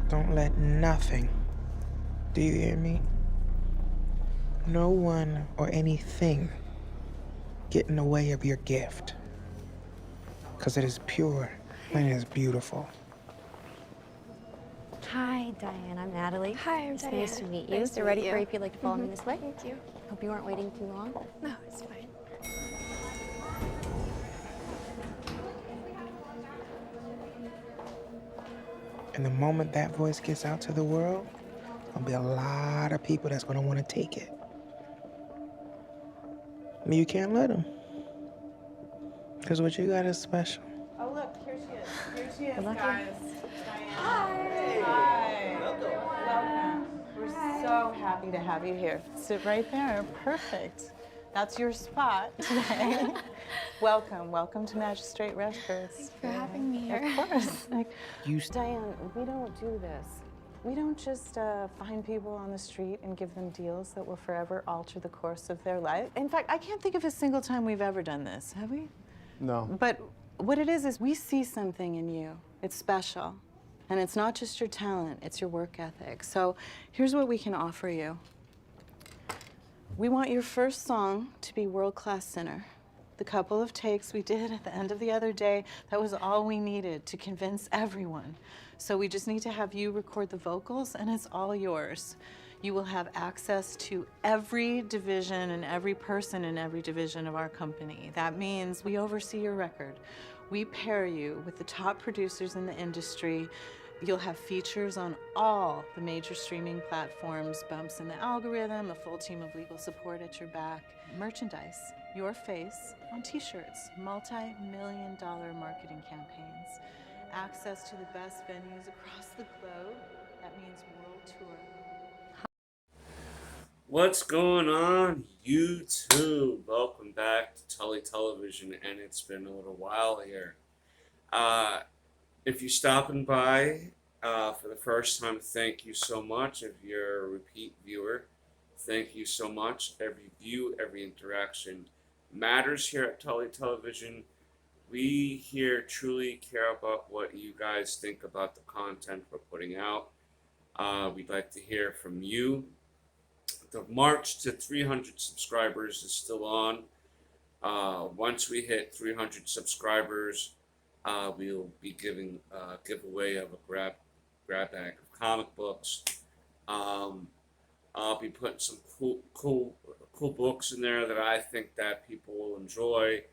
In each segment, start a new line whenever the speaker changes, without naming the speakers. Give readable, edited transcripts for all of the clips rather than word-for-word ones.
Don't let nothing, do you hear me? No one or anything get in the way of your gift. Because it is pure and it is beautiful.
Hi, Diane. I'm Natalie.
Hi, I'm
It's
Diane.
nice to meet you.
Nice
So
to
ready
meet
for
you.
if you'd like to follow me this way?
Thank you.
Hope you weren't waiting too long.
No, it's fine.
And the moment that voice gets out to the world, there'll be a lot of people that's going to want to take it. But you can't let them. Because what you got is special.
Oh, look, here she is. Here she is,
Good luck.
guys. Diane. Hi. Welcome. We're so happy to have you here. Sit right there. Perfect. That's your spot today. Welcome to Magistrate Records.
Thanks for having me here.
Of course. Diane, we don't do this. We don't just find people on the street and give them deals that will forever alter the course of their life. In fact, I can't think of a single time we've ever done this, have we?
No.
But what it is we see something in you. It's special. And it's not just your talent, it's your work ethic. So here's what we can offer you. We want your first song to be world-class sinner. The couple of takes we did at the end of the other day, that was all we needed to convince everyone. So we just need to have you record the vocals, and it's all yours. You will have access to every division and every person in every division of our company. That means we oversee your record. We pair you with the top producers in the industry. You'll have features on all the major streaming platforms, bumps in the algorithm, a full team of legal support at your back, merchandise, your face on t-shirts, multi-million-dollar marketing campaigns, access to the best venues across the globe. That means world tour.
What's going on, YouTube? Welcome back to Tully Television, and it's been a little while here. If you're stopping by for the first time, thank you so much. If you're a repeat viewer, thank you so much. Every view, every interaction matters here at Tully Television. We here truly care about what you guys think about the content we're putting out. We'd like to hear from you. The march to 300 subscribers is still on. Once we hit 300 subscribers, we'll be giving a giveaway of a grab bag of comic books. I'll be putting some cool books in there that I think that people will enjoy.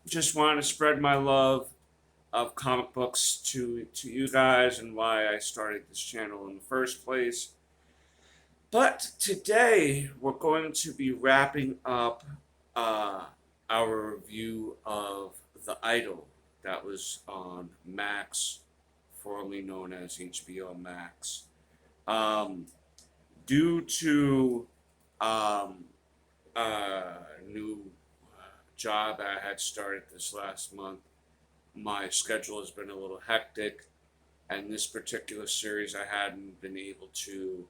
Just wanted to spread my love of comic books to you guys and why I started this channel in the first place. But today we're going to be wrapping up our review of The Idol that was on Max, formerly known as HBO Max. Due to new job I had started this last month, my schedule has been a little hectic, and this particular series I hadn't been able to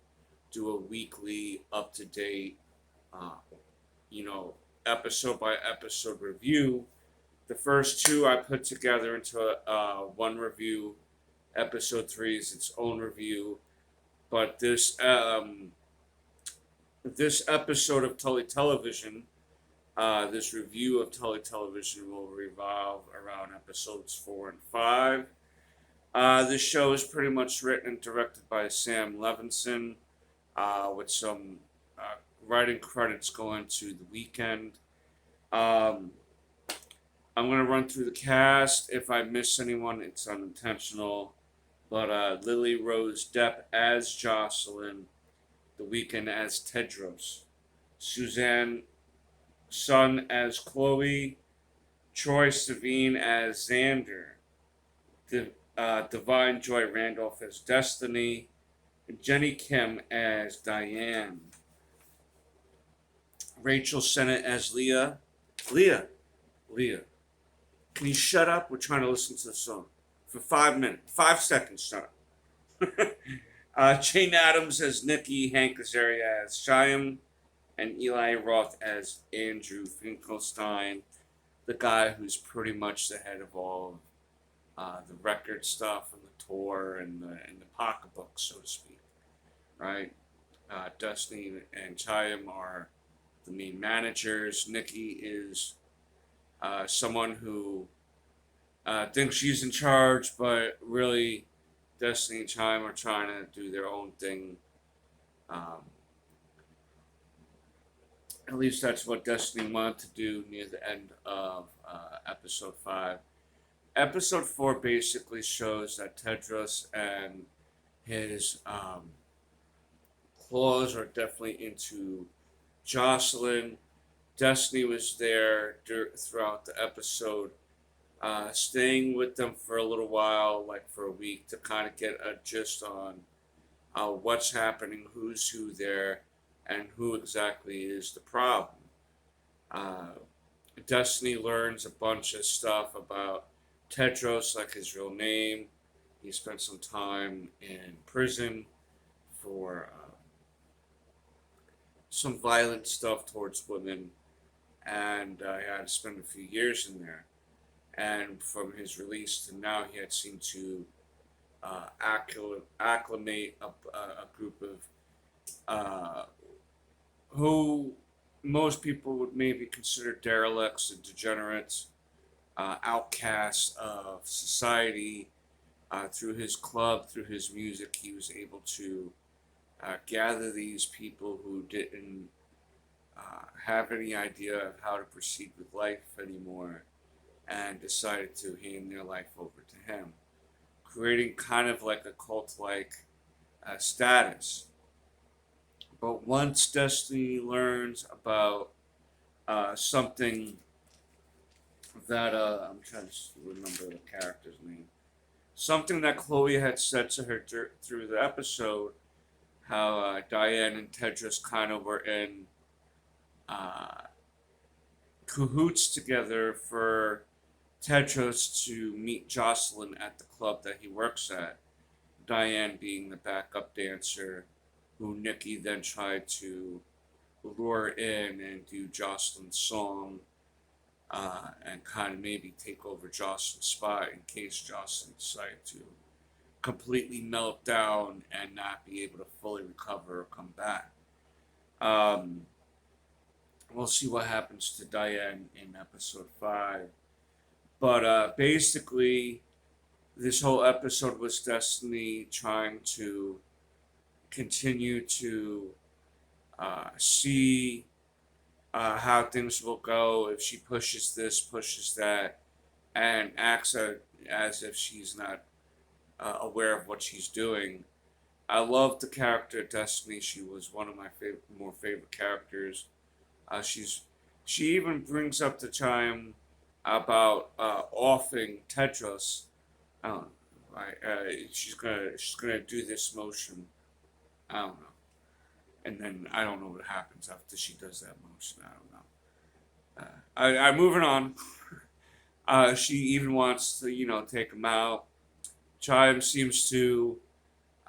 do a weekly up-to-date episode by episode review. The first two I put together into one review. Episode 3 is its own review, but this episode of Tully Television, this review of Tully Television will revolve around episodes 4 and 5. This show is pretty much written and directed by Sam Levinson, with some writing credits going to The Weeknd. I'm going to run through the cast. If I miss anyone, it's unintentional. But Lily Rose Depp as Jocelyn, The Weeknd as Tedros, Suzanne Sun as Chloe, Troy Sivan as Xander, Divine Joy Randolph as Destiny, Jenny Kim as Diane, Rachel Sennett as Leah. Leah, can you shut up? We're trying to listen to the song for 5 minutes, 5 seconds. Shut up. Jane Addams as Nikki, Hank Azaria as Shyam, and Eli Roth as Andrew Finkelstein, the guy who's pretty much the head of all the record stuff and the tour and the pocketbook, so to speak, right? Destiny and Chaim are the main managers. Nikki is someone who thinks she's in charge, but really Destiny and Chaim are trying to do their own thing. At least that's what Destiny wanted to do near the end of episode 5. Episode 4 basically shows that Tedros and his claws are definitely into Jocelyn. Destiny was there throughout the episode, staying with them for a little while, like for a week, to kind of get a gist on what's happening, who's who there, and who exactly is the problem. Destiny learns a bunch of stuff about Tedros, like his real name. He spent some time in prison for some violent stuff towards women, and he had to spend a few years in there. And from his release to now, he had seemed to acclimate a group of who most people would maybe consider derelicts and degenerates, outcasts of society. Through his club, through his music, he was able to gather these people who didn't have any idea of how to proceed with life anymore, and decided to hand their life over to him, creating kind of like a cult-like status. But once Destiny learns about something that I'm trying to remember the character's name, something that Chloe had said to her through the episode, how Diane and Tedros kind of were in cahoots together for Tedros to meet Jocelyn at the club that he works at. Diane being the backup dancer, who Nikki then tried to lure in and do Jocelyn's song, and kind of maybe take over Jocelyn's spot in case Jocelyn decided to completely melt down and not be able to fully recover or come back. We'll see what happens to Diane in episode 5. But basically, this whole episode was Destiny trying to continue to see how things will go if she pushes this, pushes that, and acts as if she's not aware of what she's doing. I love the character Destiny. She was one of my more favorite characters. She even brings up the chime about offing Tedros. I don't know. She's gonna do this motion. I don't know. And then I don't know what happens after she does that motion. I don't know. I'm moving on. She even wants to, take him out. Chime seems to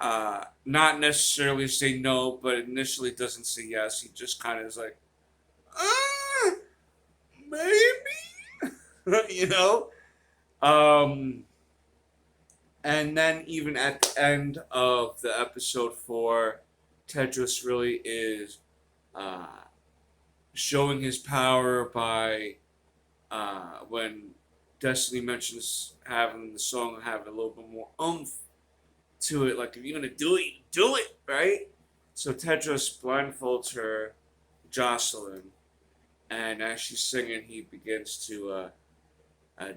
not necessarily say no, but initially doesn't say yes. He just kind of is like, maybe, And then even at the end of the episode 4, Tedros really is showing his power by when Destiny mentions having the song having a little bit more oomph to it. Like, if you're going to do it, you do it, right? So Tedros blindfolds her, Jocelyn, and as she's singing, he begins to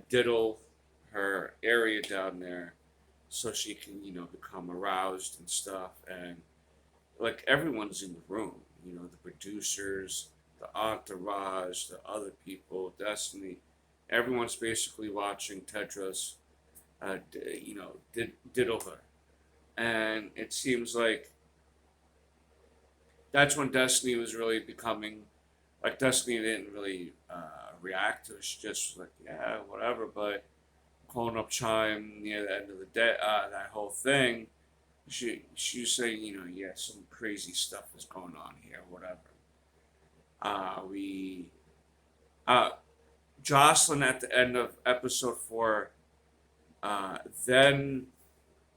diddle her area down there so she can, become aroused and stuff. And, like, everyone's in the room, the producers, the entourage, the other people, Destiny. Everyone's basically watching Tedros, diddle her. And it seems like that's when Destiny was really becoming, like, Destiny didn't really react to it. She just was like, yeah, whatever. But calling up Chime near the end of the day, that whole thing, she was saying, yeah, some crazy stuff is going on here, whatever. Jocelyn at the end of episode 4 then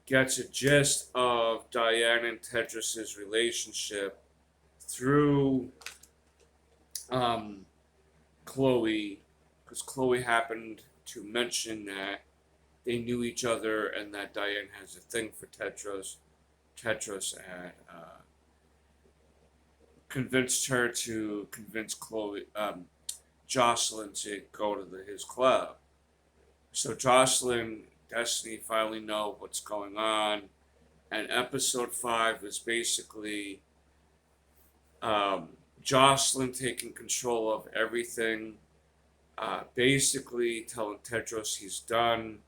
gets a gist of Diane and Tedros' relationship through Chloe, because Chloe happened to mention that they knew each other and that Diane has a thing for Tedros. Tedros had convinced her to convince Jocelyn to go to his club. So Jocelyn, Destiny finally know what's going on, and episode 5 is basically Jocelyn taking control of everything, basically telling Tedros he's done.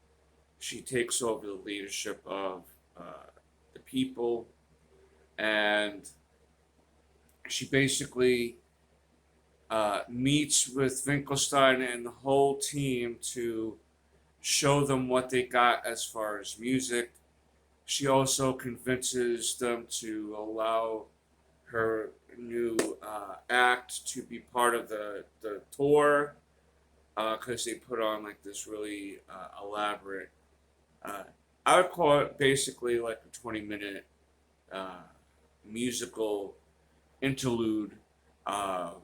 She takes over the leadership of the people, and she basically meets with Finkelstein and the whole team to show them what they got as far as music. She also convinces them to allow her new act to be part of the tour, because they put on like this really elaborate, I would call it basically like a 20-minute musical interlude of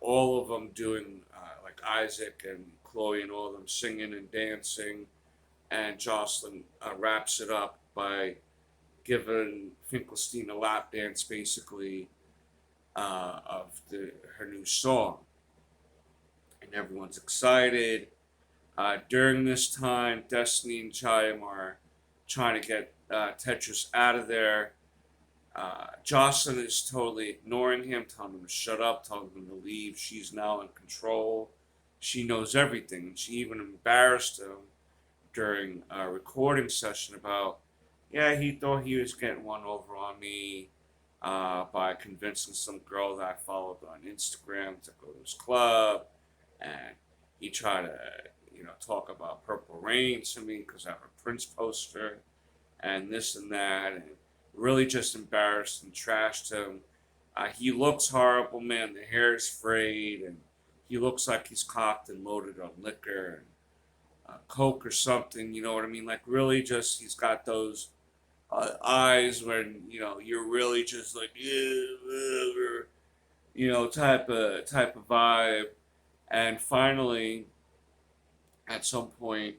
all of them doing, like Isaac and Chloe and all of them singing and dancing, and Jocelyn wraps it up by giving Finkelstein a lap dance, basically, of her new song, and everyone's excited. During this time, Destiny and Chaim are trying to get Tetris out of there. Jocelyn is totally ignoring him, telling him to shut up, telling him to leave. She's now in control. She knows everything. She even embarrassed him during a recording session about, yeah, he thought he was getting one over on me by convincing some girl that I followed on Instagram to go to his club. And he tried to, talk about Purple Rain to me because I have a Prince poster and this and that. And really just embarrassed and trashed him. He looks horrible, man. The hair is frayed, and he looks like he's cocked and loaded on liquor and coke or something. You know what I mean? Like really, just he's got those eyes when you're really just like type of vibe. And finally, at some point,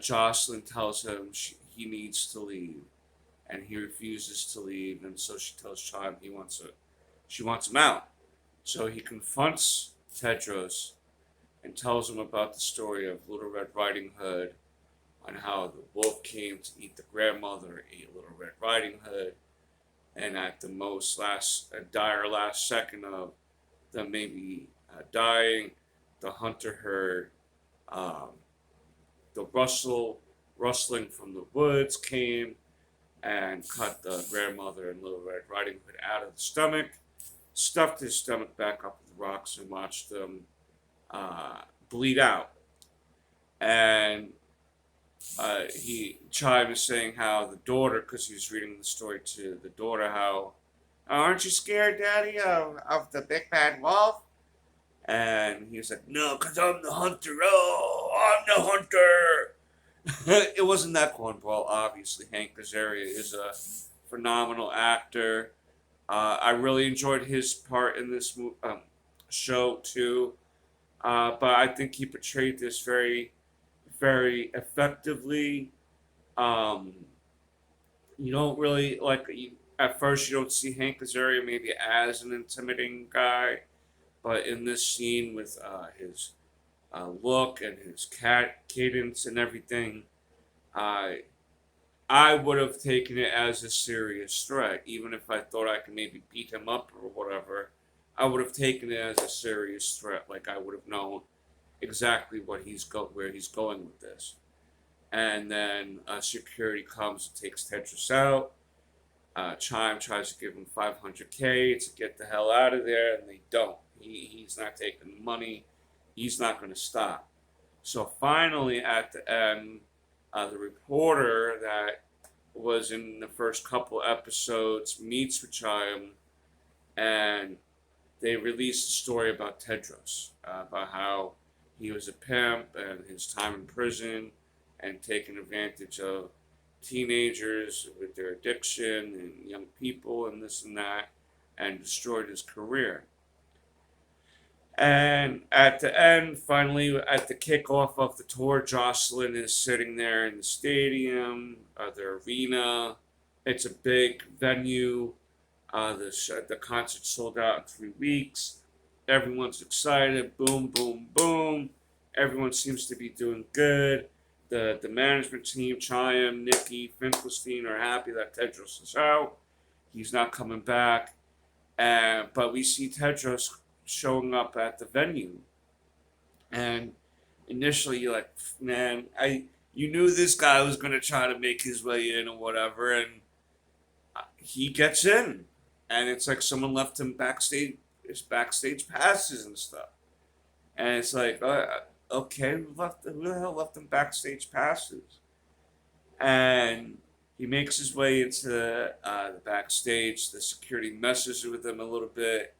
Jocelyn tells him he needs to leave. And he refuses to leave, and so she tells Chaim she wants him out. So he confronts Tedros and tells him about the story of Little Red Riding Hood, on how the wolf came to eat the grandmother, ate Little Red Riding Hood, and at the most dire last second of them maybe dying, the hunter heard the rustling from the woods came and cut the grandmother and Little Red Riding Hood out of the stomach, stuffed his stomach back up with rocks, and watched them bleed out. And Chaim is saying how the daughter, because he was reading the story to the daughter, how, aren't you scared, Daddy, of the big bad wolf? And he was like, no, because I'm the hunter. Oh, I'm the hunter. It wasn't that cornball, obviously. Hank Azaria is a phenomenal actor. I really enjoyed his part in this show, too. But I think he portrayed this very, very effectively. You don't really, at first you don't see Hank Azaria maybe as an intimidating guy. But in this scene with his look and his cadence and everything, I would have taken it as a serious threat. Even if I thought I could maybe beat him up or whatever, I would have taken it as a serious threat. Like I would have known exactly where he's going with this. And then security comes and takes Tetris out. Chaim tries to give him $500K to get the hell out of there, and they don't. He's not taking the money. He's not going to stop. So finally, at the end, the reporter that was in the first couple episodes meets with Chaim, and they release a story about Tedros, about how he was a pimp and his time in prison, and taking advantage of teenagers with their addiction and young people and this and that, and destroyed his career. And at the end, finally, at the kickoff of the tour, Jocelyn is sitting there in the stadium, the arena. It's a big venue. The concert sold out in 3 weeks. Everyone's excited. Boom, boom, boom. Everyone seems to be doing good. The management team, Chaim, Nikki, Finkelstein, are happy that Tedros is out. He's not coming back. But we see Tedros showing up at the venue. And initially you're like, man, you knew this guy was going to try to make his way in or whatever. And he gets in. And it's like someone left him his backstage passes and stuff. And it's like, okay, who the hell left him backstage passes? And he makes his way into the backstage. The security messes with him a little bit.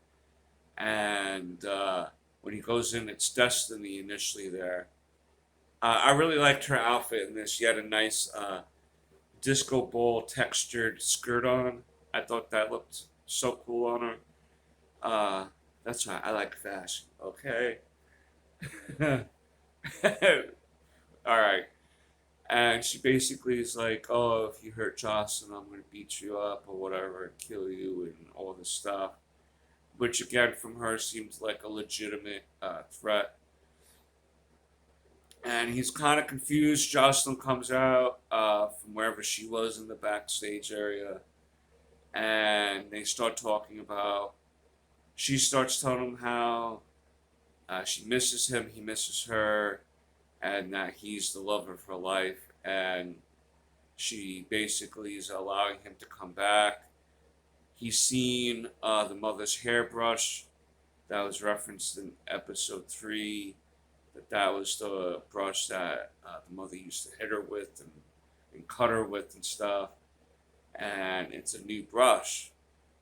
And when he goes in, it's Destiny initially there. I really liked her outfit in this. She had a nice disco ball textured skirt on. I thought that looked so cool on her. That's right. I like fashion. Okay. All right. And she basically is like, oh, if you hurt Jocelyn, I'm going to beat you up or whatever and kill you and all this stuff. Which, again, from her seems like a legitimate threat. And he's kind of confused. Jocelyn comes out from wherever she was in the backstage area. And they start talking about, she starts telling him how she misses him, he misses her, and that he's the love of her life. And she basically is allowing him to come back. He's seen the mother's hairbrush that was referenced in episode 3. That was the brush that the mother used to hit her with and cut her with and stuff. And it's a new brush.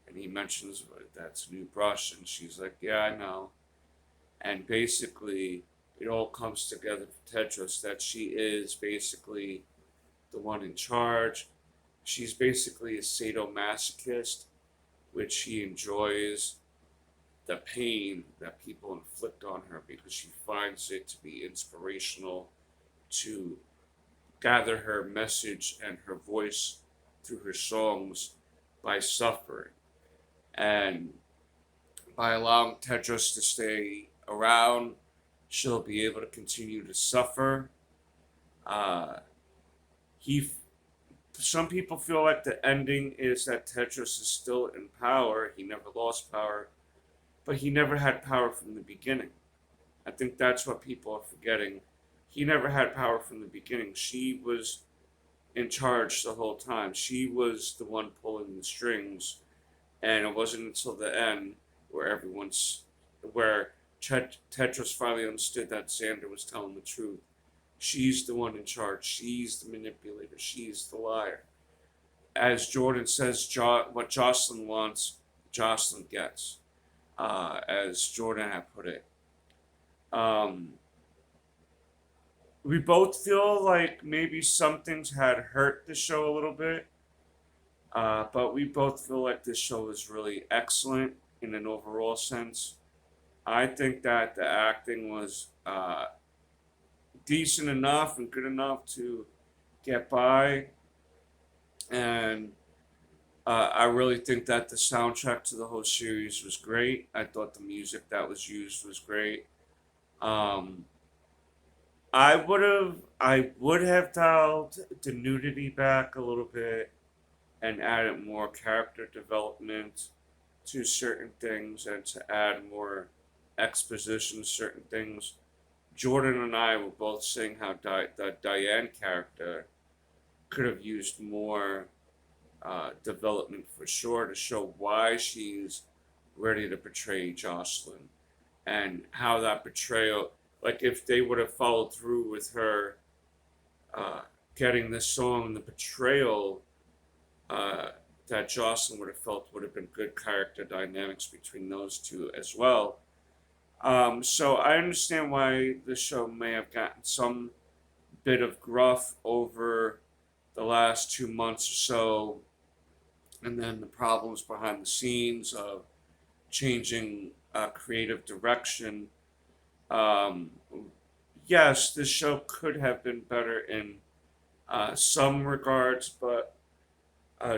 And he mentions that's a new brush. And she's like, yeah, I know. And basically, it all comes together for Tedros that she is basically the one in charge. She's basically a sadomasochist, which she enjoys the pain that people inflict on her because she finds it to be inspirational to gather her message and her voice through her songs by suffering. And by allowing Tedros to stay around, she'll be able to continue to suffer. Some people feel like the ending is that Tedros is still in power. He never lost power, but he never had power from the beginning. I think that's what people are forgetting. He never had power from the beginning. She was in charge the whole time. She was the one pulling the strings, and it wasn't until the end where Tedros finally understood that Xander was telling the truth. She's the one in charge. She's the manipulator. She's the liar. As Jordan says, what Jocelyn wants, Jocelyn gets. As Jordan had put it. We both feel like maybe some things had hurt the show a little bit. But we both feel like this show is really excellent in an overall sense. I think that the acting was decent enough and good enough to get by. And I really think that the soundtrack to the whole series was great. I thought the music that was used was great. I would have dialed the nudity back a little bit and added more character development to certain things and to add more exposition to certain things. Jordan and I were both saying how the Diane character could have used more development for sure to show why she's ready to betray Jocelyn and how that betrayal, like if they would have followed through with her getting this song and the betrayal that Jocelyn would have felt would have been good character dynamics between those two as well. So I understand why the show may have gotten some bit of gruff over the last 2 months or so, and then the problems behind the scenes of changing creative direction. Um, yes, this show could have been better in some regards, but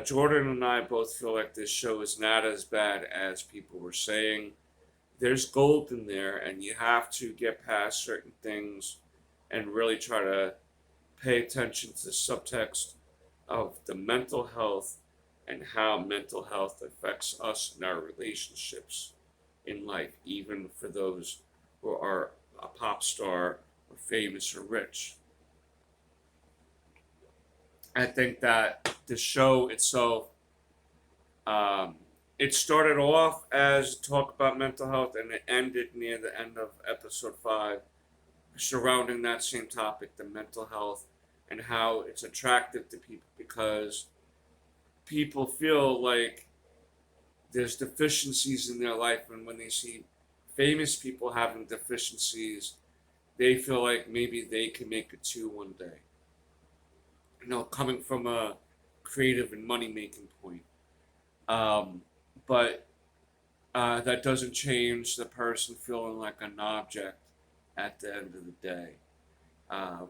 Jordan and I both feel like this show is not as bad as people were saying. There's gold in there, and you have to get past certain things and really try to pay attention to the subtext of the mental health and how mental health affects us in our relationships in life, even for those who are a pop star or famous or rich. I think that the show itself, it started off as talk about mental health and it ended near the end of episode 5 surrounding that same topic, the mental health, and how it's attractive to people because people feel like there's deficiencies in their life, and when they see famous people having deficiencies, they feel like maybe they can make it too one day. Coming from a creative and money making point. But that doesn't change the person feeling like an object at the end of the day.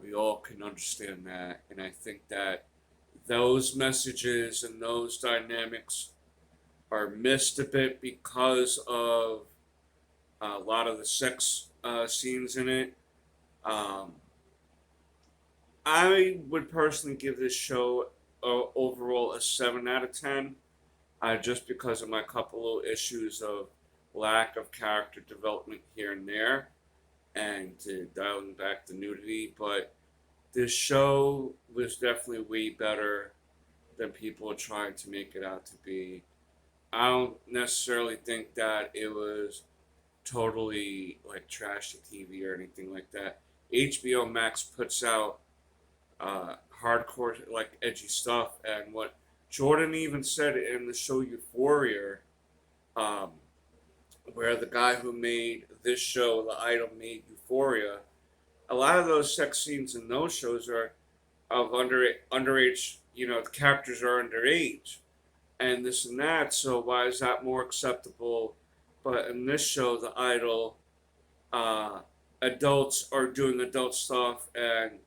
We all can understand that, and I think that those messages and those dynamics are missed a bit because of a lot of the sex scenes in it. I would personally give this show overall a 7 out of 10, just because of my couple of issues of lack of character development here and there, and to dialing back the nudity. But this show was definitely way better than people are trying to make it out to be. I don't necessarily think that it was totally like trash TV or anything like that. HBO Max puts out hardcore, like edgy stuff, and what Jordan even said in the show Euphoria, where the guy who made this show, The Idol, made Euphoria. A lot of those sex scenes in those shows are of underage. The characters are underage, and this and that. So why is that more acceptable? But in this show, The Idol, adults are doing adult stuff, and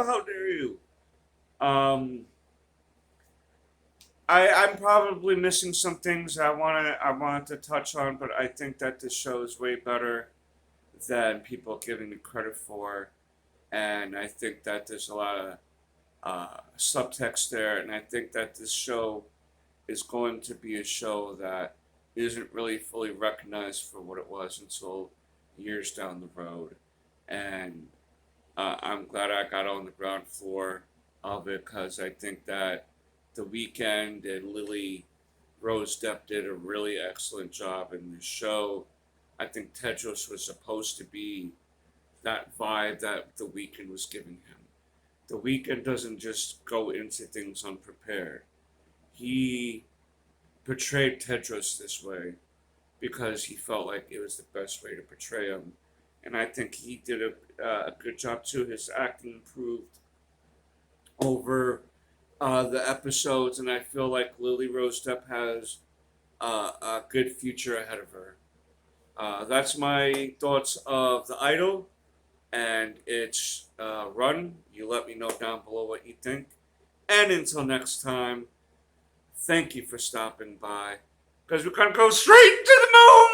how dare you? I'm probably missing some things I wanted to touch on, but I think that this show is way better than people giving it credit for, and I think that there's a lot of subtext there, and I think that this show is going to be a show that isn't really fully recognized for what it was until years down the road, and I'm glad I got on the ground floor of it because I think that The Weeknd and Lily Rose Depp did a really excellent job in this show. I think Tedros was supposed to be that vibe that The Weeknd was giving him. The Weeknd doesn't just go into things unprepared. He portrayed Tedros this way because he felt like it was the best way to portray him. And I think he did a good job too. His acting improved over the episodes, and I feel like Lily Rose Depp has a good future ahead of her. That's my thoughts of The Idol and its run. You let me know down below what you think. And until next time, thank you for stopping by, because we're going to go straight to the moon!